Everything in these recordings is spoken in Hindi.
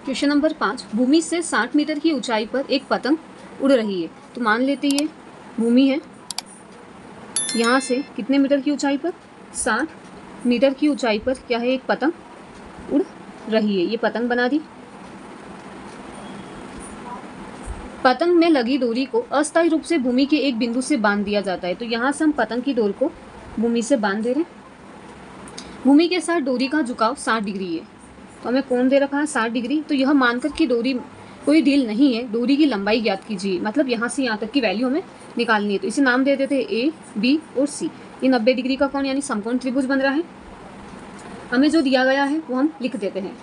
क्वेश्चन नंबर 5, भूमि से 60 मीटर की ऊंचाई पर एक पतंग उड़ रही है। तो मान लेते ये भूमि है, यहाँ से कितने मीटर की ऊंचाई पर, 60 मीटर की ऊंचाई पर क्या है, एक पतंग उड़ रही है। ये पतंग बना दी। पतंग में लगी डोरी को अस्थायी रूप से भूमि के एक बिंदु से बांध दिया जाता है। तो यहाँ से हम पतंग की डोरी को भूमि से बांध दे रहे हैं। भूमि के साथ डोरी का झुकाव 60 डिग्री है। तो हमें कोण दे रखा है 60 डिग्री। तो यह मानकर कि डोरी कोई ढील नहीं है, डोरी की लंबाई ज्ञात कीजिए। मतलब यहाँ से यहाँ तक की वैल्यू हमें निकालनी है। तो इसे नाम दे देते हैं ए, बी और सी। ये 90 डिग्री का कोण यानी समकोण त्रिभुज बन रहा है। हमें जो दिया गया है वो हम लिख देते हैं।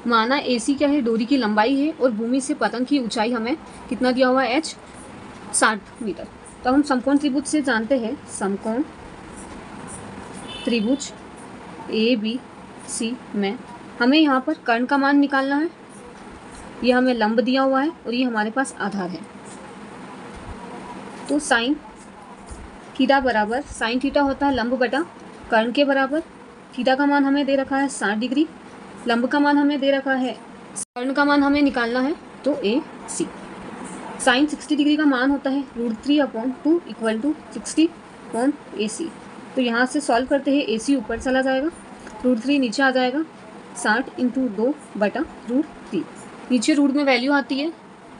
माना AC क्या है, डोरी की लंबाई है, और भूमि से पतंग की ऊंचाई हमें कितना दिया हुआ है, h 60 मीटर। तो हम समकोण त्रिभुज से जानते हैं, समकोण त्रिभुज ABC में हमें यहाँ पर कर्ण का मान निकालना है। ये हमें लंब दिया हुआ है और ये हमारे पास आधार है। तो साइन थीटा बराबर, साइन थीटा होता है लंब बटा कर्ण के बराबर। थीटा का मान हमें दे रखा है 60 डिग्री, लंब का मान हमें दे रखा है, कर्ण का मान हमें निकालना है तो AC। साइन 60 डिग्री का मान होता है √3/2 = 60/AC। तो यहाँ से सॉल्व करते हैं, AC ऊपर चला जाएगा, √3 नीचे आ जाएगा, 60 × 2/√3। नीचे रूट में वैल्यू आती है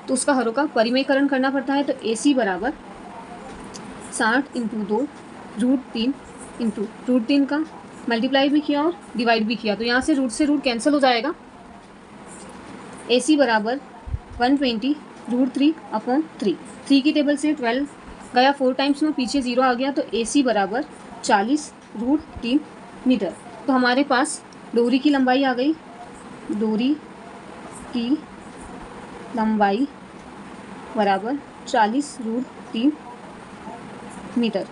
तो उसका हरों का परिमेयकरण करना पड़ता है। तो AC बराबर 60 × 2 √3 × √3 का मल्टीप्लाई भी किया और डिवाइड भी किया। तो यहाँ से रूट कैंसिल हो जाएगा। AC बराबर 120 √3/3। 3 की टेबल से 12 गया 4 टाइम्स में, पीछे 0 आ गया। तो AC बराबर 40 √3 मीटर। तो हमारे पास डोरी की लंबाई आ गई। डोरी की लंबाई बराबर 40 √3 मीटर।